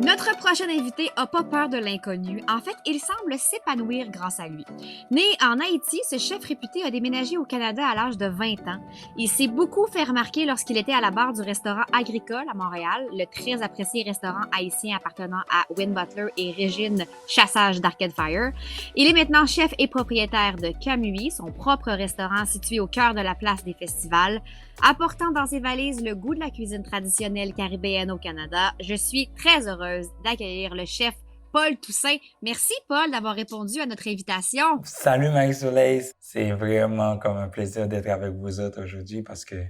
Notre prochain invité a pas peur de l'inconnu. En fait, il semble s'épanouir grâce à lui. Né en Haïti, ce chef réputé a déménagé au Canada à l'âge de 20 ans. Il s'est beaucoup fait remarquer lorsqu'il était à la barre du restaurant Agricole à Montréal, le très apprécié restaurant haïtien appartenant à Win Butler et Régine Chassage d'Arcade Fire. Il est maintenant chef et propriétaire de Kamui, son propre restaurant situé au cœur de la place des festivals. Apportant dans ses valises le goût de la cuisine traditionnelle caribéenne au Canada, je suis très heureuse d'accueillir le chef Paul Toussaint. Merci Paul d'avoir répondu à notre invitation. Salut Marie-Soleil, c'est vraiment comme un plaisir d'être avec vous autres aujourd'hui parce que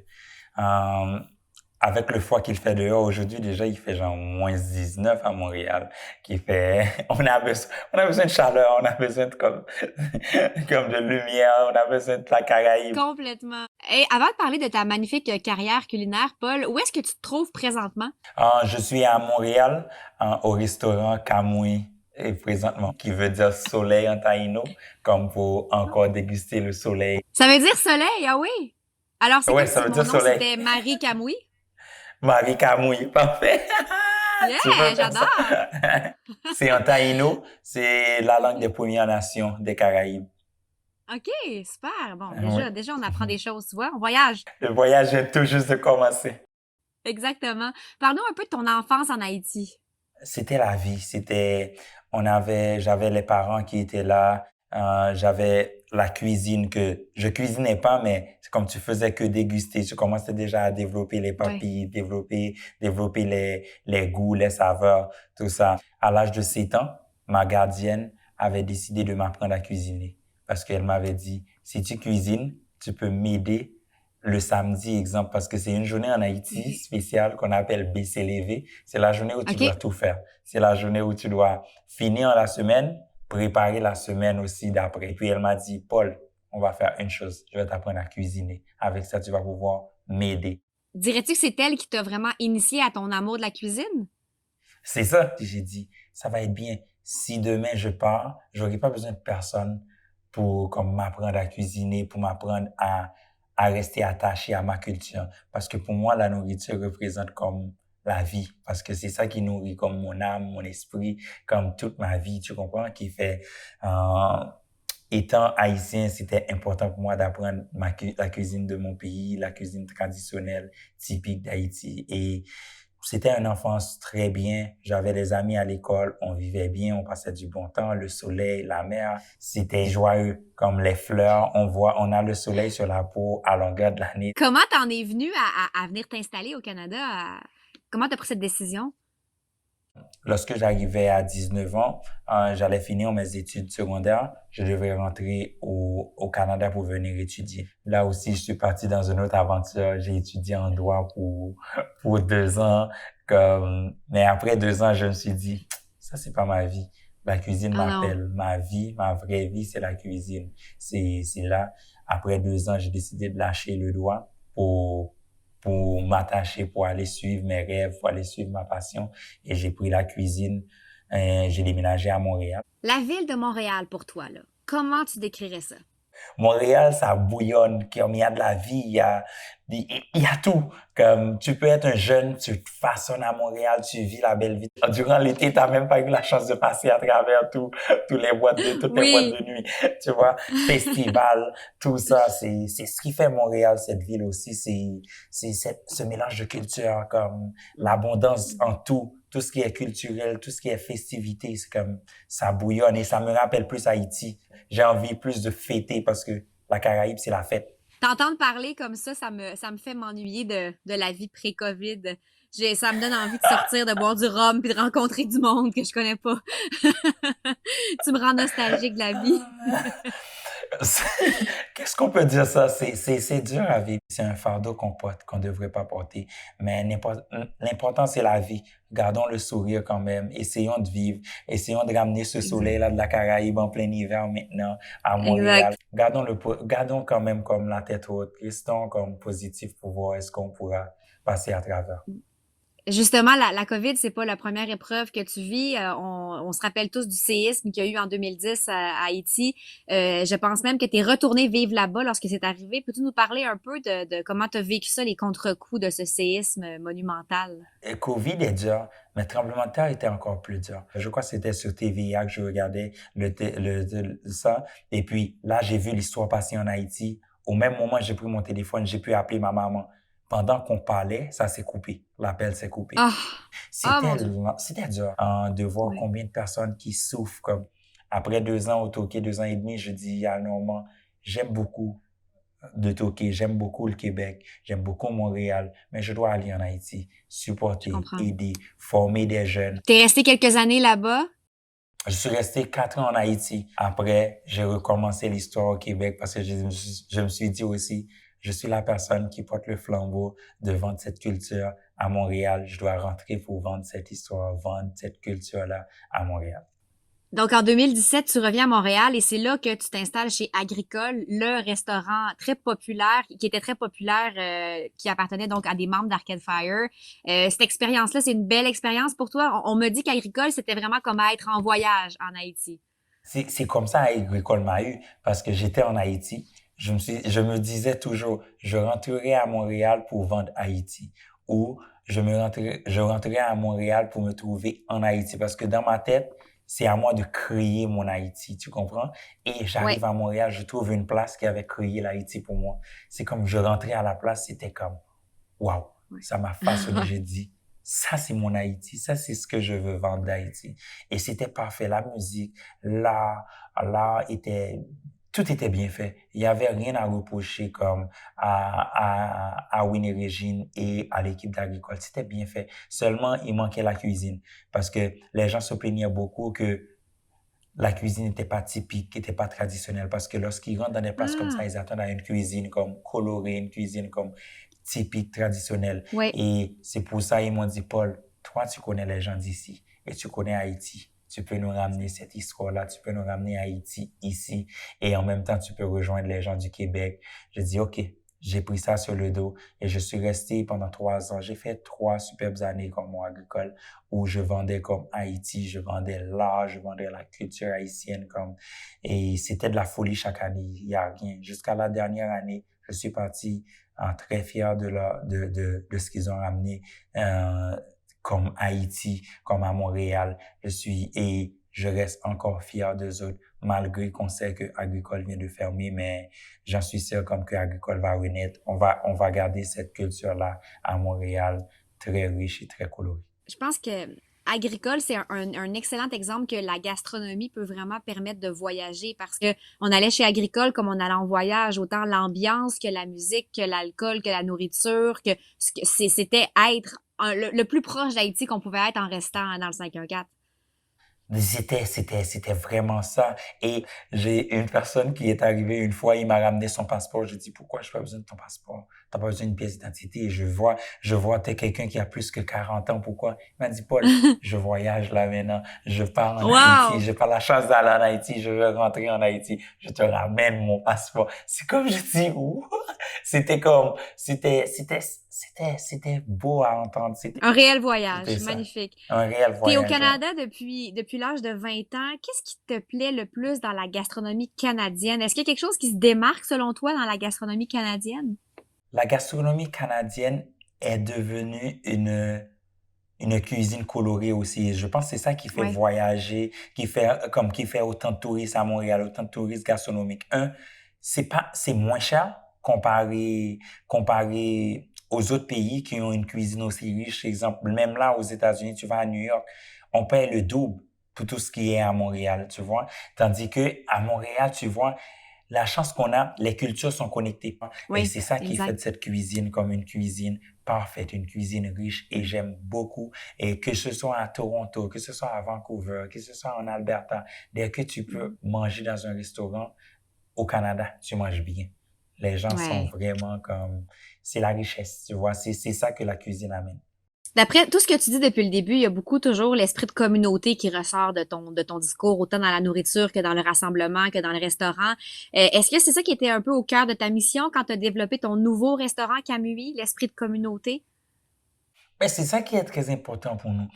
avec le froid qu'il fait dehors aujourd'hui, déjà il fait genre moins 19 à Montréal, qui fait, on a besoin de chaleur, on a besoin de comme de lumière, on a besoin de la Caraïbe. Complètement. Et avant de parler de ta magnifique carrière culinaire, Paul, où est-ce que tu te trouves présentement? Je suis à Montréal, au restaurant Kamui. Et présentement, qui veut dire soleil en taïno, comme pour encore déguster le soleil. Ça veut dire soleil, ah oui? Alors c'est Ouais, comme ça si veut mon dire nom soleil. c'était Marie Camoui? Marie Kamui, parfait. Tu peux Yeah, faire ça. j'adore! C'est en taïno, c'est la langue des Premières Nations des Caraïbes. OK, super. Bon, Oui. déjà on apprend des choses, tu vois, on voyage. Le voyage vient tout juste de commencer. Exactement. Parle-nous un peu de ton enfance en Haïti. C'était la vie, j'avais les parents qui étaient là, j'avais la cuisine que je cuisinais pas, mais c'est comme tu faisais que déguster, tu commençais déjà à développer les Ouais. papilles, développer les goûts, les saveurs, tout ça. À l'âge de 7 ans, ma gardienne avait décidé de m'apprendre à cuisiner parce qu'elle m'avait dit, si tu cuisines, tu peux m'aider le samedi, exemple, parce que c'est une journée en Haïti spéciale qu'on appelle BCLV. C'est la journée où tu dois OK. tout faire. C'est la journée où tu dois finir la semaine, préparer la semaine aussi d'après. Puis elle m'a dit, Paul, on va faire une chose. Je vais t'apprendre à cuisiner. Avec ça, tu vas pouvoir m'aider. Dirais-tu que c'est elle qui t'a vraiment initié à ton amour de la cuisine? C'est ça. Puis j'ai dit, ça va être bien. Si demain je pars, j'aurai pas besoin de personne pour comme m'apprendre à cuisiner, pour m'apprendre à rester attaché à ma culture. Parce que pour moi, la nourriture représente comme la vie. Parce que c'est ça qui nourrit comme mon âme, mon esprit, comme toute ma vie, tu comprends? Qui fait, étant haïtien, c'était important pour moi d'apprendre la cuisine de mon pays, la cuisine traditionnelle, typique d'Haïti. Et c'était une enfance très bien. J'avais des amis à l'école, on vivait bien, on passait du bon temps, le soleil, la mer, c'était joyeux comme les fleurs. On a le soleil sur la peau à longueur de l'année. Comment t'en es venu à venir t'installer au Canada? Comment t'as pris cette décision? Lorsque j'arrivais à 19 ans, j'allais finir mes études secondaires. Je devais rentrer au Canada pour venir étudier. Là aussi, je suis parti dans une autre aventure. J'ai étudié en droit pour 2 ans. Mais après 2 ans, je me suis dit, ça, c'est pas ma vie. La cuisine Oh non. m'appelle. Ma vie, ma vraie vie, c'est la cuisine. C'est là. Après 2 ans, j'ai décidé de lâcher le droit pour m'attacher, pour aller suivre mes rêves, pour aller suivre ma passion. Et j'ai pris la cuisine, j'ai déménagé à Montréal. La ville de Montréal pour toi, là, comment tu décrirais ça? Montréal, ça bouillonne, comme il y a de la vie, il y a tout. Comme tu peux être un jeune, tu te façonnes à Montréal, tu vis la belle vie. Durant l'été, t'as même pas eu la chance de passer à travers toutes les boîtes Oui. de nuit, tu vois, festival, tout ça, c'est ce qui fait Montréal, cette ville aussi, ce mélange de culture, comme l'abondance en tout ce qui est culturel, tout ce qui est festivité, c'est comme, ça bouillonne et ça me rappelle plus Haïti. J'ai envie plus de fêter parce que la Caraïbe, c'est la fête. T'entendre parler comme ça me fait m'ennuyer de la vie pré-COVID. Ça me donne envie de sortir, de boire du rhum puis de rencontrer du monde que je connais pas. Tu me rends nostalgique de la vie. Qu'est-ce qu'on peut dire ça? C'est dur à vivre. C'est un fardeau qu'on porte, qu'on devrait pas porter. Mais l'important, c'est la vie. Gardons le sourire quand même. Essayons de vivre. Essayons de ramener ce Exact. soleil-là de la Caraïbe en plein hiver maintenant à Montréal. Exact. Gardons quand même comme la tête haute. Restons comme positifs pour voir est-ce qu'on pourra passer à travers. Justement, la COVID, c'est pas la première épreuve que tu vis. On se rappelle tous du séisme qu'il y a eu en 2010 à Haïti. Je pense même que tu es retourné vivre là-bas lorsque c'est arrivé. Peux-tu nous parler un peu de comment tu as vécu ça, les contre-coups de ce séisme monumental? Le COVID est dur, mais tremblement de terre était encore plus dur. Je crois que c'était sur TVA que je regardais ça. Et puis là, j'ai vu l'histoire passer en Haïti. Au même moment, j'ai pris mon téléphone, j'ai pu appeler ma maman. Pendant qu'on parlait, ça s'est coupé. L'appel s'est coupé. Ah, ah mon Dieu. C'était dur de voir Oui. combien de personnes qui souffrent. Comme après 2 ans au Touquet, 2 ans et demi, je dis à Normand, j'aime beaucoup de Touquet, j'aime beaucoup le Québec, j'aime beaucoup Montréal, mais je dois aller en Haïti, Je supporter, comprends. aider, former des jeunes. T'es resté quelques années là-bas? Je suis resté 4 ans en Haïti. Après, j'ai recommencé l'histoire au Québec parce que je me suis dit aussi, je suis la personne qui porte le flambeau de vendre cette culture à Montréal. Je dois rentrer pour vendre cette histoire, vendre cette culture-là à Montréal. Donc, en 2017, tu reviens à Montréal et c'est là que tu t'installes chez Agricole, le restaurant très populaire, qui était très populaire, qui appartenait donc à des membres d'Arcade Fire. Cette expérience-là, c'est une belle expérience pour toi. On me dit qu'Agricole, c'était vraiment comme être en voyage en Haïti. C'est comme ça Agricole m'a eu parce que j'étais en Haïti. Je me disais toujours, je rentrerai à Montréal pour vendre Haïti ou je rentrerai à Montréal pour me trouver en Haïti parce que dans ma tête, c'est à moi de créer mon Haïti, tu comprends? Et Ouais. j'arrive à Montréal, je trouve une place qui avait créé l'Haïti pour moi. C'est comme je rentrais à la place, c'était comme, waouh, Ouais. ça m'a façonné. J'ai dit, ça c'est mon Haïti, ça c'est ce que je veux vendre d'Haïti. Et c'était parfait. La musique, l'art, tout était bien fait. Il y avait rien à reprocher comme à Winnie Régine et à l'équipe d'Agricole. C'était bien fait. Seulement, il manquait la cuisine parce que les gens se plaignaient beaucoup que la cuisine n'était pas typique, n'était pas traditionnelle, parce que lorsqu'ils rentrent dans des places comme ça, Ah, ils attendent à une cuisine comme colorée, une cuisine comme typique, traditionnelle. ouais. Et c'est pour ça ils m'ont dit, Paul, toi, tu connais les gens d'ici et tu connais Haïti. Tu peux nous ramener cette histoire-là, tu peux nous ramener Haïti ici et en même temps, tu peux rejoindre les gens du Québec. Je dis, OK, j'ai pris ça sur le dos et je suis resté pendant 3 ans. J'ai fait 3 superbes années comme mon agricole où je vendais comme Haïti, je vendais l'art, je vendais la culture haïtienne comme, et c'était de la folie chaque année. Il y a rien. Jusqu'à la dernière année, je suis parti très fier de ce qu'ils ont ramené, comme Haïti, comme à Montréal. Et je reste encore fier d'eux autres, malgré qu'on sait que Agricole vient de fermer, mais j'en suis sûr comme que Agricole va renaître. On va garder cette culture-là à Montréal, très riche et très colorée. Je pense que Agricole, c'est un excellent exemple que la gastronomie peut vraiment permettre de voyager parce que on allait chez Agricole comme on allait en voyage, autant l'ambiance que la musique, que l'alcool, que la nourriture, c'était être le plus proche d'Haïti qu'on pouvait être en restant dans le 514. C'était vraiment ça. Et j'ai une personne qui est arrivée une fois, il m'a ramené son passeport. Je dis, pourquoi je n'ai pas besoin de ton passeport? T'as pas besoin d'une pièce d'identité. Je vois, t'es quelqu'un qui a plus que 40 ans. Pourquoi? Il m'a dit, Paul, je voyage là maintenant. Je pars en Haïti. Wow! J'ai pas la chance d'aller en Haïti. Je veux rentrer en Haïti. Je te ramène mon passeport. C'est comme je dis, ouh! C'était comme, c'était beau à entendre. Un réel C'était voyage, ça. magnifique. Un réel T'es au voyage, ouais. Canada depuis l'âge de 20 ans. Qu'est-ce qui te plaît le plus dans la gastronomie canadienne? Est-ce qu'il y a quelque chose qui se démarque selon toi dans la gastronomie canadienne? La gastronomie canadienne est devenue une cuisine colorée aussi. Et je pense que c'est ça qui fait Ouais. voyager, qui fait autant de touristes à Montréal, autant de touristes gastronomiques. C'est moins cher comparé aux autres pays qui ont une cuisine aussi riche. Exemple, même là, aux États-Unis, tu vas à New York, on paye le double pour tout ce qui est à Montréal, tu vois. Tandis que à Montréal, tu vois, la chance qu'on a, les cultures sont connectées. Et Oui, c'est ça qui fait exact. de cette cuisine comme une cuisine parfaite, une cuisine riche. Et j'aime beaucoup. Et que ce soit à Toronto, que ce soit à Vancouver, que ce soit en Alberta, dès que tu peux manger dans un restaurant au Canada, tu manges bien. Les gens sont Ouais. vraiment comme, c'est la richesse, tu vois. C'est ça que la cuisine amène. D'après tout ce que tu dis depuis le début, il y a beaucoup toujours l'esprit de communauté qui ressort de ton discours, autant dans la nourriture que dans le rassemblement, que dans le restaurant. Est-ce que c'est ça qui était un peu au cœur de ta mission quand tu as développé ton nouveau restaurant Camui, l'esprit de communauté? Mais c'est ça qui est très important pour nous.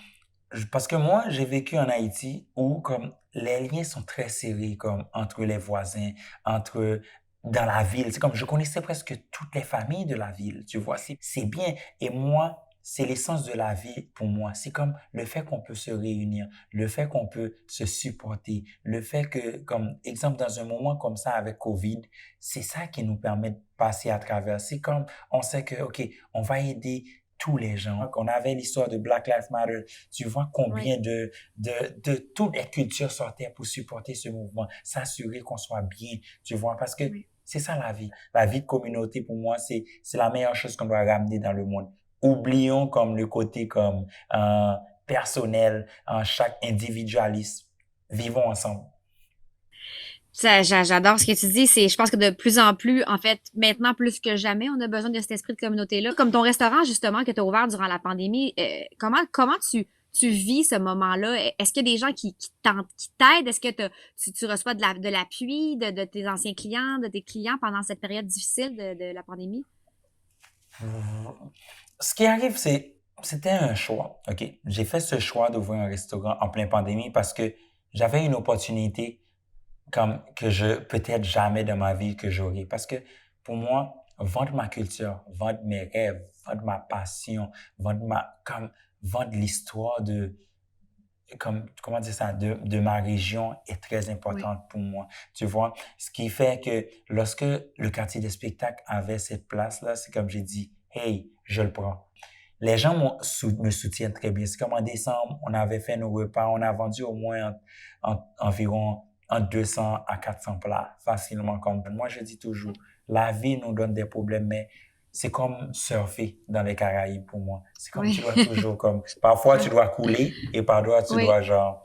Parce que moi, j'ai vécu en Haïti où comme les liens sont très serrés comme entre les voisins, entre dans la ville. C'est comme je connaissais presque toutes les familles de la ville, tu vois. C'est bien. Et moi, c'est l'essence de la vie pour moi. C'est comme le fait qu'on peut se réunir, le fait qu'on peut se supporter, le fait que, comme exemple, dans un moment comme ça avec COVID, c'est ça qui nous permet de passer à travers. C'est comme on sait que, OK, on va aider tous les gens. On avait l'histoire de Black Lives Matter. Tu vois Oui, combien de toutes les cultures sortaient pour supporter ce mouvement, s'assurer qu'on soit bien, tu vois, parce que oui. c'est ça la vie. La vie de communauté, pour moi, c'est la meilleure chose qu'on doit ramener dans le monde. Oublions comme le côté comme personnel, chaque individualiste. Vivons ensemble. J'adore ce que tu dis. Je pense que de plus en plus, en fait, maintenant plus que jamais, on a besoin de cet esprit de communauté-là. Comme ton restaurant, justement, que tu as ouvert durant la pandémie, comment tu vis ce moment-là? Est-ce qu'il y a des gens qui t'aident? Est-ce que tu reçois de l'appui de tes anciens clients, de tes clients pendant cette période difficile de la pandémie? Ce qui arrive, c'était un choix. OK? J'ai fait ce choix d'ouvrir un restaurant en pleine pandémie parce que j'avais une opportunité comme que peut-être jamais de ma vie que j'aurai. Parce que pour moi, vendre ma culture, vendre mes rêves, vendre ma passion, vendre l'histoire comment dire ça, de ma région est très Oui, importante pour moi. Tu vois, ce qui fait que lorsque le quartier des spectacles avait cette place-là, c'est comme j'ai dit, hey, je le prends. Les gens me soutiennent très bien. C'est comme en décembre, on avait fait nos repas, on a vendu au moins environ entre 200 à 400 plats facilement. Comme moi, je dis toujours, la vie nous donne des problèmes, mais c'est comme surfer dans les Caraïbes pour moi. C'est comme tu oui, dois toujours, comme, parfois tu dois couler et parfois tu oui. dois genre,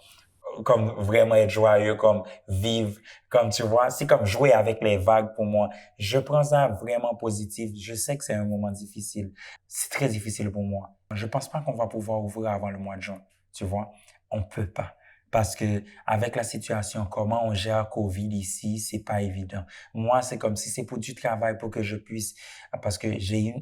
comme vraiment être joyeux, comme vivre, comme tu vois, c'est comme jouer avec les vagues pour moi. Je prends ça vraiment positif. Je sais que c'est un moment difficile. C'est très difficile pour moi. Je pense pas qu'on va pouvoir ouvrir avant le mois de juin. Tu vois, on peut pas. Parce que avec la situation, comment on gère COVID ici, c'est pas évident. Moi, c'est comme si c'est pour du travail pour que je puisse, parce que j'ai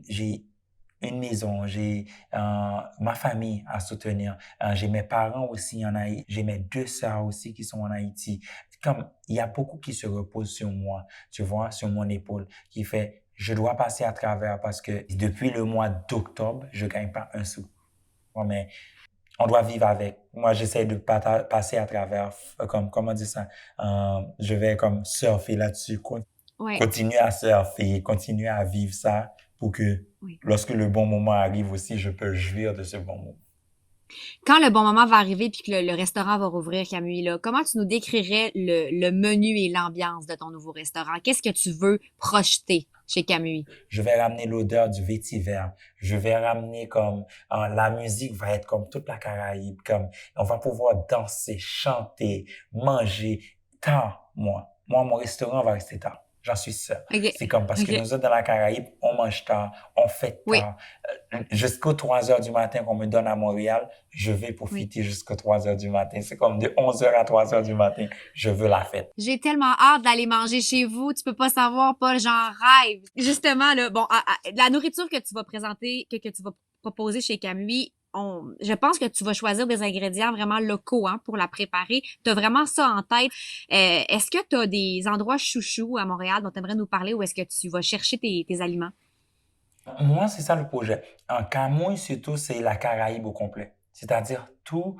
une maison, j'ai ma famille à soutenir, j'ai mes parents aussi en Haïti, j'ai mes deux sœurs aussi qui sont en Haïti. Comme il y a beaucoup qui se reposent sur moi, tu vois, sur mon épaule, qui fait je dois passer à travers parce que depuis le mois d'octobre, je gagne pas un sou. Bon, mais on doit vivre avec. Moi, j'essaie de passer à travers, comme comment dire ça, je vais comme surfer là-dessus, Oui, continuer à surfer, continuer à vivre ça pour que oui. lorsque le bon moment arrive aussi, je peux jouir de ce bon moment. Quand le bon moment va arriver puis que le restaurant va rouvrir, Camille, là, comment tu nous décrirais le menu et l'ambiance de ton nouveau restaurant? Qu'est-ce que tu veux projeter chez Camille? Je vais ramener l'odeur du vétiver. Je vais ramener comme la musique va être comme toute la Caraïbe, comme on va pouvoir danser, chanter, manger tard, moi. Moi, mon restaurant va rester tard. J'en suis sûr. OK. C'est comme parce que OK. nous autres dans la Caraïbe, on mange tard, on fait Oui, tard. Jusqu'aux 3 heures du matin qu'on me donne à Montréal, je vais oui. profiter jusqu'aux 3 heures du matin. C'est comme de 11 heures à 3 heures du matin, je veux la fête. J'ai tellement hâte d'aller manger chez vous. Tu peux pas savoir, Paul, j'en rêve. Justement, là, bon, la nourriture que tu vas présenter, que tu vas proposer chez Camui, je pense que tu vas choisir des ingrédients vraiment locaux, hein, pour la préparer. Tu as vraiment ça en tête. Est-ce que tu as des endroits chouchous à Montréal dont tu aimerais nous parler ou est-ce que tu vas chercher tes aliments? Moi, c'est ça le projet. En Camouille, surtout, c'est la Caraïbe au complet. C'est-à-dire, tout,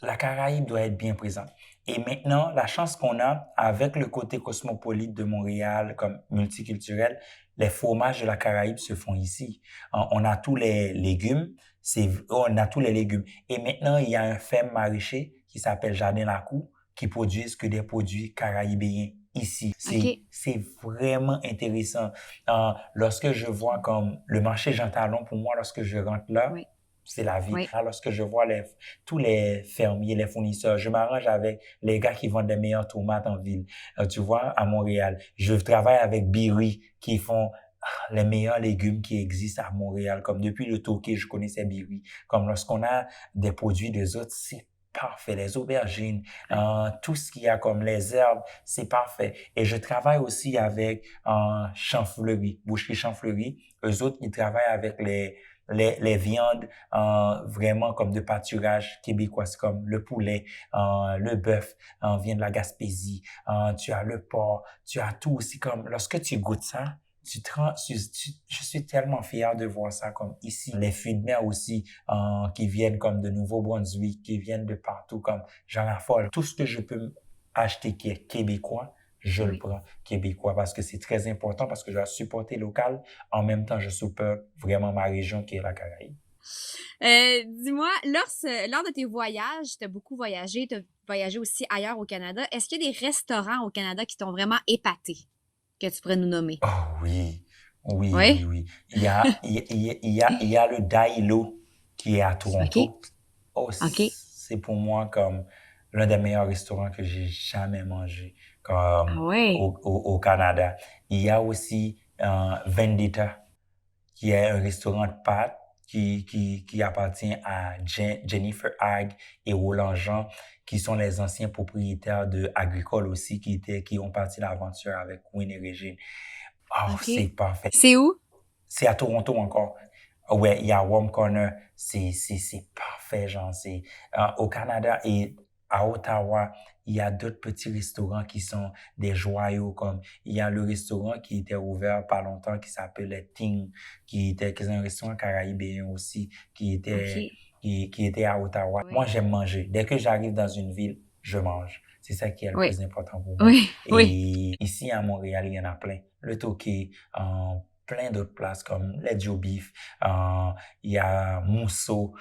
la Caraïbe doit être bien présente. Et maintenant, la chance qu'on a avec le côté cosmopolite de Montréal comme multiculturel, les fromages de la Caraïbe se font ici. On a tous les légumes, on a tous les légumes. Et maintenant, il y a un ferme maraîcher qui s'appelle Jardin Lacou qui produisent que des produits caraïbéens ici. OK. C'est vraiment intéressant. Lorsque je vois comme le marché Jean Talon, pour moi, lorsque je rentre là, Oui. c'est la vie. Oui. Lorsque je vois tous les fermiers, les fournisseurs, je m'arrange avec les gars qui vendent les meilleures tomates en ville. Tu vois, à Montréal. Je travaille avec Biri qui font les meilleurs légumes qui existent à Montréal. Comme depuis le Touquet, je connaissais Biri. Comme lorsqu'on a des produits des autres, c'est parfait. Les aubergines, tout ce qu'il y a comme les herbes, c'est parfait. Et je travaille aussi avec Champfleury, Boucherie Champfleury. Eux autres, ils travaillent avec les viandes vraiment comme de pâturage québécois, c'est comme le poulet, le bœuf vient de la Gaspésie, tu as le porc, tu as tout. C'est comme, lorsque tu goûtes ça, je suis tellement fier de voir ça comme ici. Les fruits de mer aussi, qui viennent comme de Nouveau-Brunswick, qui viennent de partout, comme j'en affole. Tout ce que je peux acheter qui est québécois, je le Oui. prends québécois parce que c'est très important, parce que je dois supporter local. En même temps, je supporte vraiment ma région qui est la Caraïbe. Dis-moi, lors de tes voyages, tu as beaucoup voyagé, tu as voyagé aussi ailleurs au Canada. Est-ce qu'il y a des restaurants au Canada qui t'ont vraiment épaté, que tu pourrais nous nommer? Oh oui, oui, oui, Oui? oui. Il y a le Dailo qui est à OK. Toronto. Oh, OK. c'est pour moi comme l'un des meilleurs restaurants que j'ai jamais mangé Ah comme ouais. au Canada. Il y a aussi Vendetta, qui est un restaurant de pâtes qui appartient à Jennifer Hagg et Roland Jean, qui sont les anciens propriétaires de Agricole aussi, qui ont parti l'aventure avec Queen et Régine. Oh, OK. c'est parfait. C'est où? C'est à Toronto encore. Ouais, il y a Warm Corner. C'est parfait, genre, au Canada et à Ottawa, il y a d'autres petits restaurants qui sont des joyaux, comme il y a le restaurant qui était ouvert pas longtemps, qui s'appelait Ting, qui est un restaurant caribéen aussi, OK. qui était à Ottawa. Moi, Oui. j'aime manger. Dès que j'arrive dans une ville, je mange. C'est ça qui est le Oui. plus important pour moi. Oui. Oui. Et ici, à Montréal, il y en a plein. Le Toqué, plein d'autres places comme les Joe Beef, il y a Mousseau,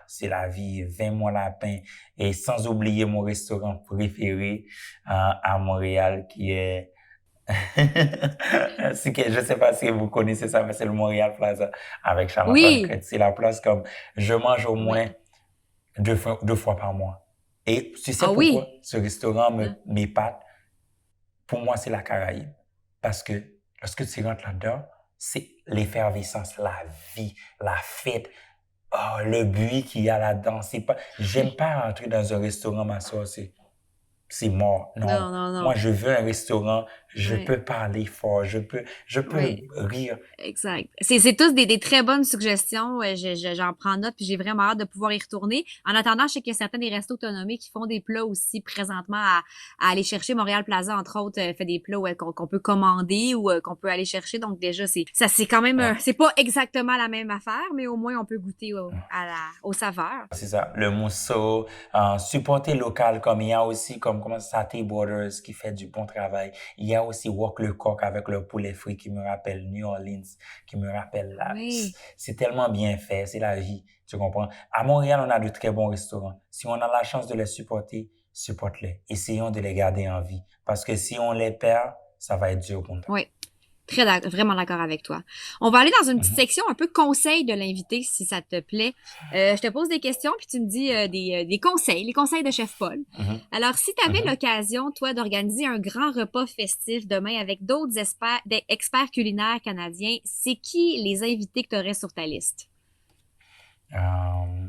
c'est la vie, 20 mois lapin, et sans oublier mon restaurant préféré à Montréal qui est, je sais pas si vous connaissez ça, mais c'est le Montréal Plaza avec Charles-Antoine Oui. Crête. C'est la place comme je mange au moins Oui. deux fois par mois. Et tu sais Ah pourquoi oui. ce restaurant Hein? m'épate? Pour moi, c'est la Caraïbe. Parce que lorsque tu rentres là-dedans, c'est l'effervescence, la vie, la fête, le bruit qu'il y a là-dedans. J'aime pas rentrer dans un restaurant, m'asseoir, c'est mort. Non. Non, non, non. Moi, je veux un restaurant, je Oui. peux parler fort, je peux Oui. rire. Exact. C'est tous des très bonnes suggestions. J'en prends note, puis j'ai vraiment hâte de pouvoir y retourner. En attendant, je sais qu'il y a certains des restos autonomés qui font des plats aussi présentement à aller chercher. Montréal Plaza, entre autres, fait des plats qu'on peut commander ou qu'on peut aller chercher. Donc déjà, c'est quand même, Ouais. c'est pas exactement la même affaire, mais au moins on peut goûter aux saveurs. C'est ça, le mousseau, supporter local, comme il y a aussi, comme comment Satay Borders qui fait du bon travail. Il y a aussi Walk le Coq avec leur poulet frit qui me rappelle New Orleans, qui me rappelle là. Oui. C'est tellement bien fait, c'est la vie, tu comprends? À Montréal, on a de très bons restaurants. Si on a la chance de les supporter, supporte-les. Essayons de les garder en vie. Parce que si on les perd, ça va être dur pour nous. Oui. Vraiment d'accord avec toi. On va aller dans une petite Mhm, section un peu conseil de l'invité, si ça te plaît. Je te pose des questions, puis tu me dis des conseils, les conseils de Chef Paul. mhm, Alors, si tu avais mhm. l'occasion, toi, d'organiser un grand repas festif demain avec d'autres experts culinaires canadiens, c'est qui les invités que tu aurais sur ta liste? Euh,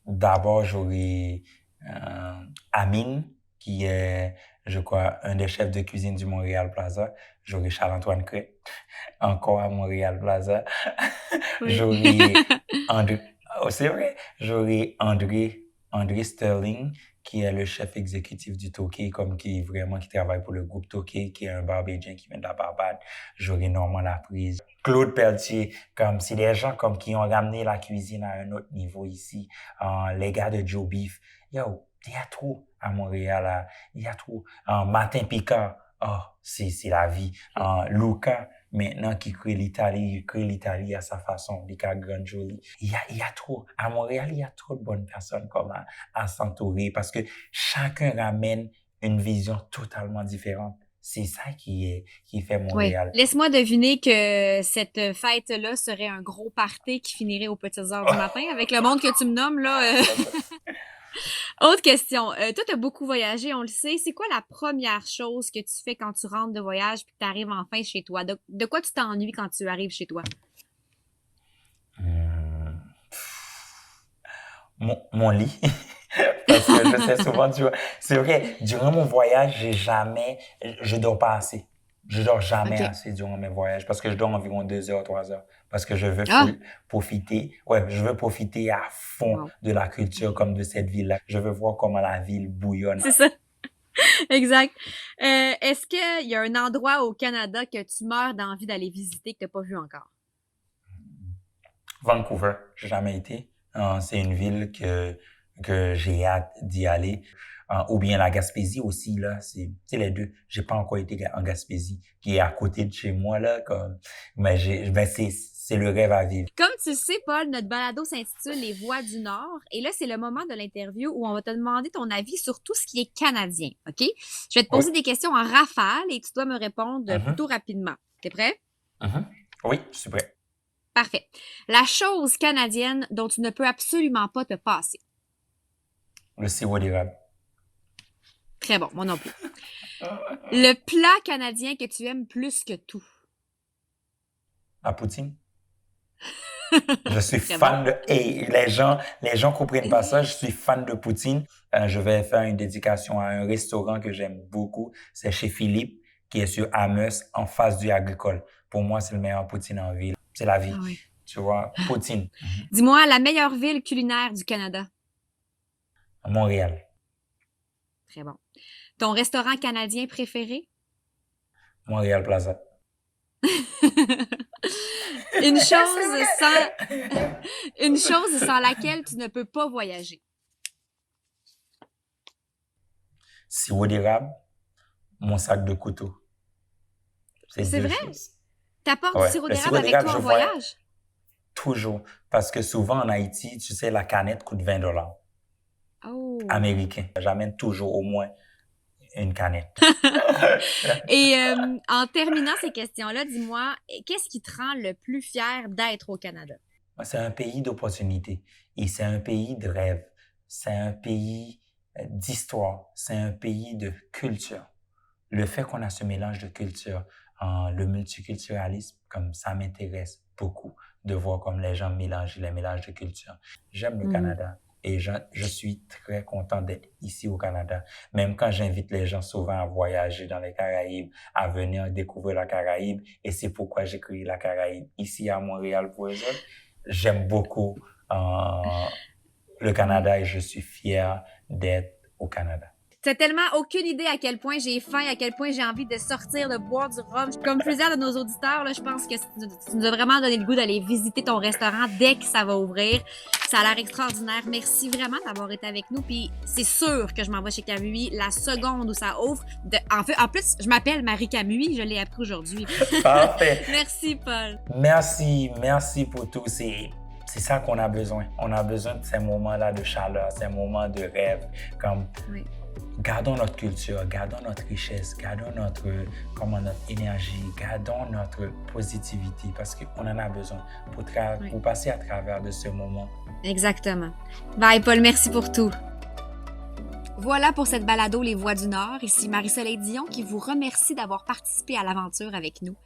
D'abord, j'aurai Amine, qui est, je crois, un des chefs de cuisine du Montréal Plaza. J'aurai Charles-Antoine Crête, encore à Montréal Plaza. Oui. J'aurai André, oh, c'est vrai, j'aurai André Sterling, qui est le chef exécutif du Tokay, comme qui travaille pour le groupe Tokay, qui est un Barbadien qui vient de la Barbade. J'aurai Normand Laprise, Claude Pelletier, comme c'est des gens comme qui ont ramené la cuisine à un autre niveau ici. Les gars de Joe Beef. Yo, il y a trop à Montréal, là. Il y a trop. Martin Picard. Oh, c'est la vie. Luca, maintenant, qui crée l'Italie à sa façon, les cas grand joli. Il y a trop. À Montréal, il y a trop de bonnes personnes comme à s'entourer parce que chacun ramène une vision totalement différente. C'est ça qui fait Oui. Montréal. Laisse-moi deviner que cette fête-là serait un gros party qui finirait aux petites heures du matin avec le monde que tu me nommes, là. Autre question. Toi, tu as beaucoup voyagé, on le sait. C'est quoi la première chose que tu fais quand tu rentres de voyage puis que tu arrives enfin chez toi? De quoi tu t'ennuies quand tu arrives chez toi? Hum, mon lit. Parce que je sais souvent, tu vois, c'est vrai, durant mon voyage, je dors pas assez. Je dors jamais OK. assez durant mes voyages parce que je dors environ 2 heures, 3 heures. Parce que je veux Ah! profiter, ouais, je veux profiter à fond Wow. de la culture comme de cette ville-là. Je veux voir comment la ville bouillonne. C'est ça, exact. Est-ce qu'il y a un endroit au Canada que tu meurs d'envie d'aller visiter que tu pas vu encore? Vancouver, j'ai jamais été. C'est une ville que j'ai hâte d'y aller. Ou bien la Gaspésie aussi, là, c'est les deux. J'ai pas encore été en Gaspésie, qui est à côté de chez moi, là, comme, mais c'est le rêve à vivre. Comme tu le sais, Paul, notre balado s'intitule Les Voix du Nord. Et là, c'est le moment de l'interview où on va te demander ton avis sur tout ce qui est canadien. OK? Je vais te Oui. poser des questions en rafale et tu dois me répondre Mhm. plutôt rapidement. T'es prêt? Mhm. Oui, je suis prêt. Parfait. La chose canadienne dont tu ne peux absolument pas te passer. Le sirop d'érable. Très bon, moi non plus. Le plat canadien que tu aimes plus que tout. La poutine. Je suis Très fan de... Hey, les gens comprennent pas ça. Je suis fan de poutine. Je vais faire une dédication à un restaurant que j'aime beaucoup. C'est chez Philippe, qui est sur Amherst, en face du agricole. Pour moi, c'est le meilleur poutine en ville. C'est la vie. Ah oui. Tu vois, poutine. Dis-moi, la meilleure ville culinaire du Canada. À Montréal. Très bon. Ton restaurant canadien préféré? Montréal Plaza. Une chose sans laquelle tu ne peux pas voyager. Sirop d'érable, mon sac de couteau. C'est deux vrai? choses. T'apportes Ouais. du sirop Le d'érable sirop avec d'érable, toi je en vois voyage? toujours. Parce que souvent en Haïti, tu sais, la canette coûte 20 $ Oh. américains. J'amène toujours au moins une canette. Et en terminant ces questions-là, dis-moi, qu'est-ce qui te rend le plus fier d'être au Canada? C'est un pays d'opportunités et c'est un pays de rêve. C'est un pays d'histoire. C'est un pays de culture. Le fait qu'on a ce mélange de culture, le multiculturalisme, comme ça m'intéresse beaucoup de voir comme les gens mélangent les mélanges de culture. J'aime le Canada et je suis très content d'être ici au Canada. Même quand j'invite les gens souvent à voyager dans les Caraïbes, à venir découvrir la Caraïbe, et c'est pourquoi j'ai créé la Caraïbe ici à Montréal pour eux autres. J'aime beaucoup le Canada et je suis fier d'être au Canada. T'as tellement aucune idée à quel point j'ai faim, à quel point j'ai envie de sortir, de boire du rhum. Comme plusieurs de nos auditeurs, là, je pense que tu nous as vraiment donné le goût d'aller visiter ton restaurant dès que ça va ouvrir. Ça a l'air extraordinaire. Merci vraiment d'avoir été avec nous. Puis c'est sûr que je m'en vais chez Camui la seconde où ça ouvre. En plus, je m'appelle Marie Camui, je l'ai appris aujourd'hui. Parfait. Merci, Paul. Merci pour tout. C'est ça qu'on a besoin. On a besoin de ces moments-là de chaleur, ces moments de rêve. Comme, gardons notre culture, gardons notre richesse, gardons notre énergie, gardons notre positivité parce qu'on en a besoin pour passer à travers de ce moment. Exactement. Bye, Paul. Merci pour tout. Voilà pour cette balado Les Voix du Nord. Ici Marie-Soleil Dion qui vous remercie d'avoir participé à l'aventure avec nous.